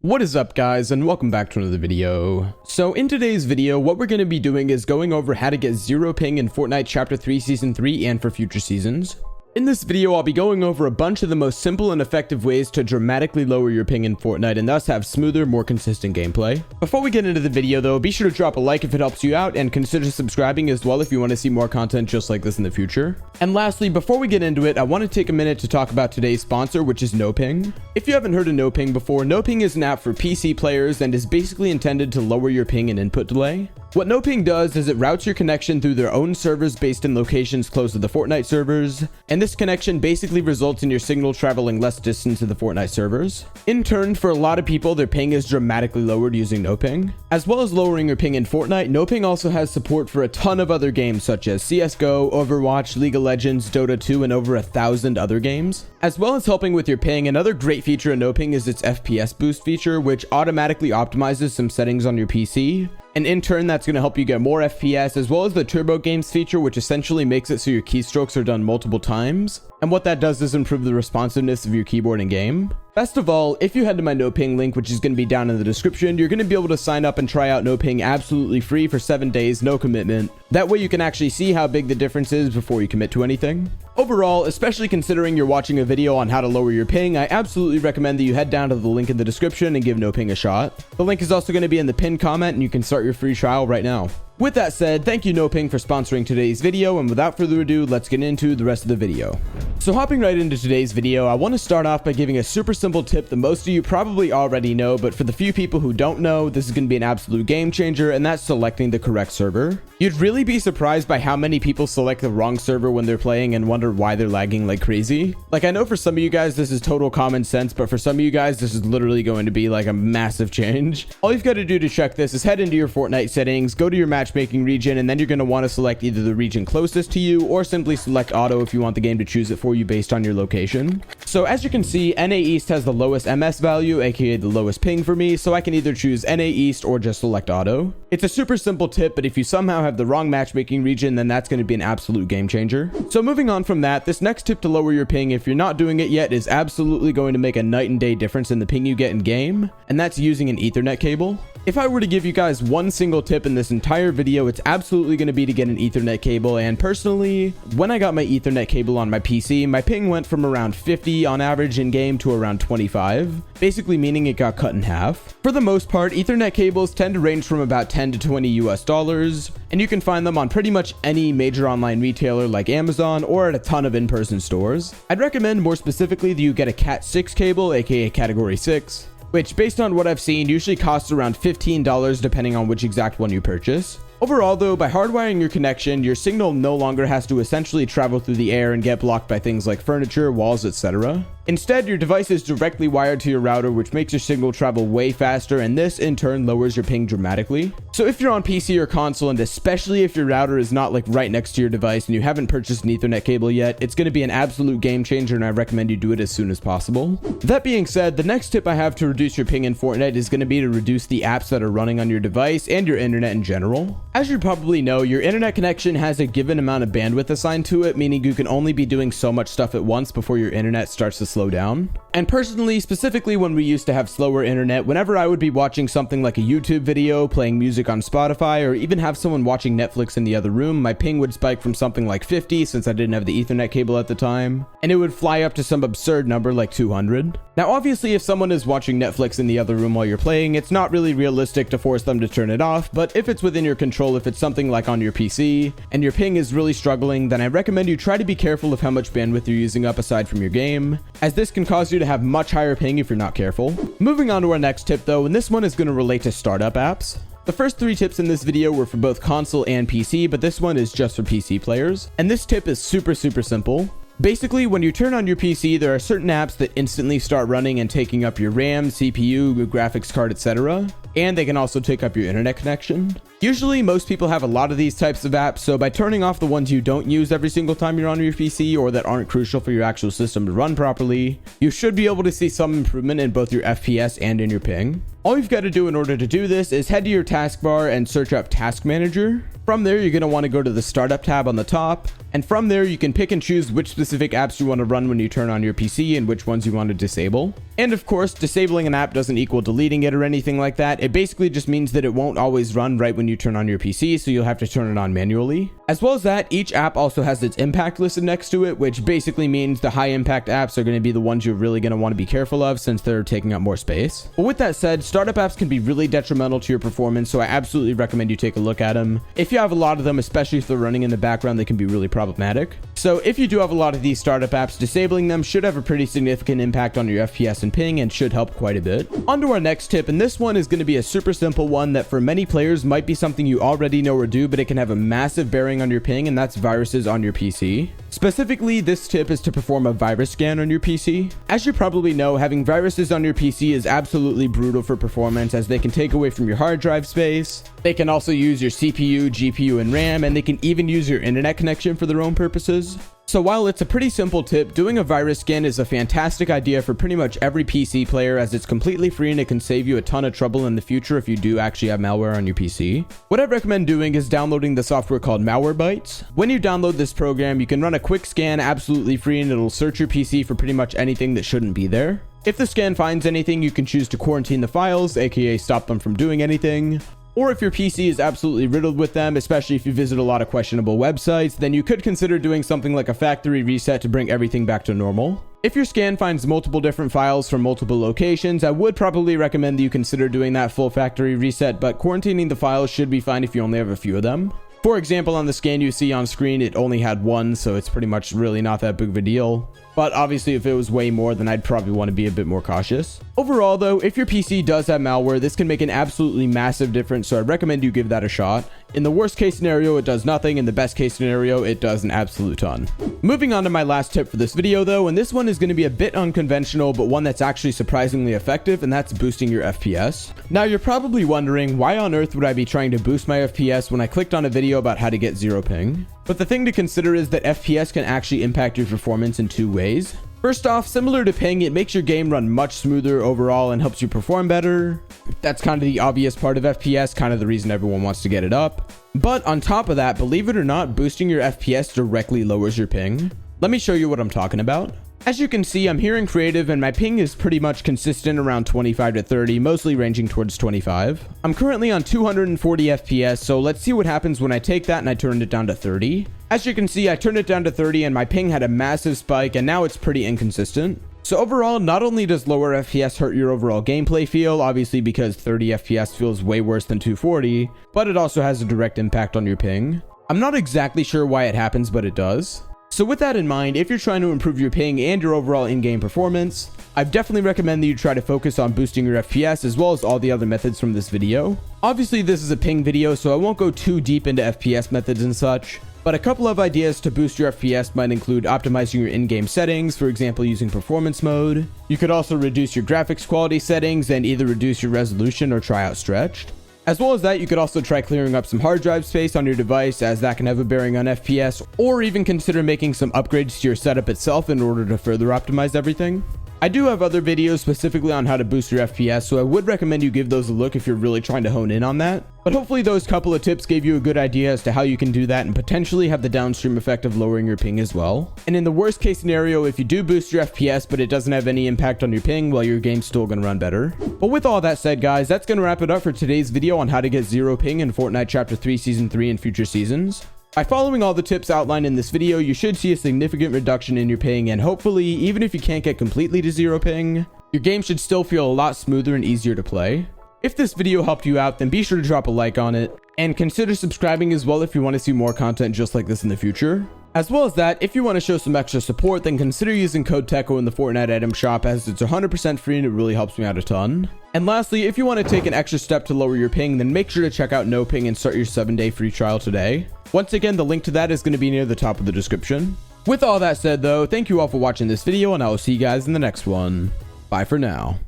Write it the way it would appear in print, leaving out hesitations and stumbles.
What is up, guys, and welcome back to another video. So in today's video, what we're going to be doing is going over how to get 0 ping in Fortnite Chapter 3 Season 3 and for future seasons. In this video, I'll be going over a bunch of the most simple and effective ways to dramatically lower your ping in Fortnite and thus have smoother, more consistent gameplay. Before we get into the video though, be sure to drop a like if it helps you out and consider subscribing as well if you want to see more content just like this in the future. And lastly, before we get into it, I want to take a minute to talk about today's sponsor, which is NoPing. If you haven't heard of NoPing before, NoPing is an app for PC players and is basically intended to lower your ping and input delay. What NoPing does is it routes your connection through their own servers based in locations close to the Fortnite servers, and this connection basically results in your signal traveling less distance to the Fortnite servers. In turn, for a lot of people, their ping is dramatically lowered using NoPing. As well as lowering your ping in Fortnite, NoPing also has support for a ton of other games such as CSGO, Overwatch, League of Legends, Dota 2, and over 1,000 other games. As well as helping with your ping, another great feature in NoPing is its FPS boost feature, which automatically optimizes some settings on your PC. And in turn, that's going to help you get more FPS, as well as the turbo games feature, which essentially makes it so your keystrokes are done multiple times. And what that does is improve the responsiveness of your keyboard in game. Best of all, if you head to my NoPing link, which is going to be down in the description, you're going to be able to sign up and try out NoPing absolutely free for 7 days, no commitment. That way you can actually see how big the difference is before you commit to anything. Overall, especially considering you're watching a video on how to lower your ping, I absolutely recommend that you head down to the link in the description and give NoPing a shot. The link is also going to be in the pinned comment and you can start your free trial right now. With that said, thank you NoPing for sponsoring today's video, and without further ado, let's get into the rest of the video. So hopping right into today's video, I want to start off by giving a super simple tip that most of you probably already know, but for the few people who don't know, this is going to be an absolute game changer, and that's selecting the correct server. You'd really be surprised by how many people select the wrong server when they're playing and wonder why they're lagging like crazy. Like, I know for some of you guys this is total common sense, but for some of you guys this is literally going to be like a massive change. All you've got to do to check this is head into your Fortnite settings, go to your matchmaking region, and then you're going to want to select either the region closest to you or simply select auto if you want the game to choose it for you based on your location. So as you can see, NA East has the lowest MS value, aka the lowest ping for me, so I can either choose NA East or just select auto. It's a super simple tip, but if you somehow have the wrong matchmaking region, then that's going to be an absolute game changer. So moving on from that, this next tip to lower your ping, if you're not doing it yet, is absolutely going to make a night and day difference in the ping you get in game, and that's using an Ethernet cable. If I were to give you guys one single tip in this entire video, it's absolutely going to be to get an Ethernet cable. And personally, when I got my Ethernet cable on my PC, my ping went from around 50 on average in game to around 25, basically meaning it got cut in half. For the most part, Ethernet cables tend to range from about 10 to 20 US dollars, and you can find them on pretty much any major online retailer like Amazon or at a ton of in-person stores. I'd recommend more specifically that you get a Cat 6 cable, aka Category 6. Which, based on what I've seen, usually costs around $15 depending on which exact one you purchase. Overall though, by hardwiring your connection, your signal no longer has to essentially travel through the air and get blocked by things like furniture, walls, etc. Instead, your device is directly wired to your router, which makes your signal travel way faster, and this in turn lowers your ping dramatically. So if you're on PC or console, and especially if your router is not like right next to your device and you haven't purchased an Ethernet cable yet, it's going to be an absolute game changer, and I recommend you do it as soon as possible. That being said, the next tip I have to reduce your ping in Fortnite is going to be to reduce the apps that are running on your device and your internet in general. As you probably know, your internet connection has a given amount of bandwidth assigned to it, meaning you can only be doing so much stuff at once before your internet starts to slow down. And personally, specifically when we used to have slower internet, whenever I would be watching something like a YouTube video, playing music on Spotify, or even have someone watching Netflix in the other room, my ping would spike from something like 50 since I didn't have the Ethernet cable at the time, and it would fly up to some absurd number like 200. Now obviously if someone is watching Netflix in the other room while you're playing, it's not really realistic to force them to turn it off, but if it's within your control, if it's something like on your PC, and your ping is really struggling, then I recommend you try to be careful of how much bandwidth you're using up aside from your game, as this can cause you to have much higher ping if you're not careful. Moving on to our next tip though, and this one is going to relate to startup apps. The first 3 tips in this video were for both console and PC, but this one is just for PC players. And this tip is super simple. Basically, when you turn on your PC, there are certain apps that instantly start running and taking up your RAM, CPU, your graphics card, etc. And they can also take up your internet connection. Usually, most people have a lot of these types of apps, so by turning off the ones you don't use every single time you're on your PC or that aren't crucial for your actual system to run properly, you should be able to see some improvement in both your FPS and in your ping. All you've got to do in order to do this is head to your taskbar and search up Task Manager. From there, you're going to want to go to the Startup tab on the top, and from there you can pick and choose which specific apps you want to run when you turn on your PC and which ones you want to disable. And of course, disabling an app doesn't equal deleting it or anything like that. It basically just means that it won't always run right when you turn on your PC, so you'll have to turn it on manually. As well as that, each app also has its impact listed next to it, which basically means the high impact apps are going to be the ones you're really going to want to be careful of since they're taking up more space. But with that said, startup apps can be really detrimental to your performance, so I absolutely recommend you take a look at them. If you have a lot of them, especially if they're running in the background, they can be really problematic. So if you do have a lot of these startup apps, disabling them should have a pretty significant impact on your FPS and ping and should help quite a bit. On to our next tip, and this one is going to be a super simple one that for many players might be something you already know or do, but it can have a massive bearing on your ping, and that's viruses on your PC. Specifically, this tip is to perform a virus scan on your PC. As you probably know, having viruses on your PC is absolutely brutal for performance as they can take away from your hard drive space. They can also use your CPU, GPU, and RAM, and they can even use your internet connection for their own purposes. So while it's a pretty simple tip, doing a virus scan is a fantastic idea for pretty much every PC player as it's completely free and it can save you a ton of trouble in the future if you do actually have malware on your PC. What I'd recommend doing is downloading the software called Malwarebytes. When you download this program, you can run a quick scan absolutely free and it'll search your PC for pretty much anything that shouldn't be there. If the scan finds anything, you can choose to quarantine the files, aka stop them from doing anything. Or if your PC is absolutely riddled with them, especially if you visit a lot of questionable websites, then you could consider doing something like a factory reset to bring everything back to normal. If your scan finds multiple different files from multiple locations, I would probably recommend that you consider doing that full factory reset, but quarantining the files should be fine if you only have a few of them. For example, on the scan you see on screen, it only had one, so it's pretty much really not that big of a deal. But obviously, if it was way more, then I'd probably want to be a bit more cautious. Overall, though, if your PC does have malware, this can make an absolutely massive difference, so I'd recommend you give that a shot. In the worst case scenario, it does nothing. In the best case scenario, it does an absolute ton. Moving on to my last tip for this video, though, and this one is going to be a bit unconventional, but one that's actually surprisingly effective, and that's boosting your FPS. Now, you're probably wondering, why on earth would I be trying to boost my FPS when I clicked on a video about how to get zero ping? But the thing to consider is that FPS can actually impact your performance in two ways. First off, similar to ping, it makes your game run much smoother overall and helps you perform better. That's kind of the obvious part of FPS, kind of the reason everyone wants to get it up. But on top of that, believe it or not, boosting your FPS directly lowers your ping. Let me show you what I'm talking about. As you can see, I'm here in creative and my ping is pretty much consistent around 25 to 30, mostly ranging towards 25. I'm currently on 240 FPS, so let's see what happens when I take that and I turn it down to 30. As you can see, I turned it down to 30 and my ping had a massive spike and now it's pretty inconsistent. So overall, not only does lower FPS hurt your overall gameplay feel, obviously because 30 FPS feels way worse than 240, but it also has a direct impact on your ping. I'm not exactly sure why it happens, but it does. So with that in mind, if you're trying to improve your ping and your overall in-game performance, I definitely recommend that you try to focus on boosting your FPS as well as all the other methods from this video. Obviously this is a ping video, so I won't go too deep into FPS methods and such, but a couple of ideas to boost your FPS might include optimizing your in-game settings, for example using performance mode. You could also reduce your graphics quality settings and either reduce your resolution or try out stretched. As well as that, you could also try clearing up some hard drive space on your device as that can have a bearing on FPS, or even consider making some upgrades to your setup itself in order to further optimize everything. I do have other videos specifically on how to boost your FPS, so I would recommend you give those a look if you're really trying to hone in on that. But hopefully those couple of tips gave you a good idea as to how you can do that and potentially have the downstream effect of lowering your ping as well. And in the worst case scenario, if you do boost your FPS but it doesn't have any impact on your ping, well, your game's still gonna run better. But with all that said, guys, that's gonna wrap it up for today's video on how to get zero ping in Fortnite Chapter 3 Season 3 and future seasons. By following all the tips outlined in this video, you should see a significant reduction in your ping, and hopefully, even if you can't get completely to zero ping, your game should still feel a lot smoother and easier to play. If this video helped you out, then be sure to drop a like on it, and consider subscribing as well if you want to see more content just like this in the future. As well as that, if you want to show some extra support, then consider using code Teckoh in the Fortnite item shop as it's 100% free and it really helps me out a ton. And lastly, if you want to take an extra step to lower your ping, then make sure to check out No Ping and start your 7-day free trial today. Once again, the link to that is going to be near the top of the description. With all that said though, thank you all for watching this video and I will see you guys in the next one. Bye for now.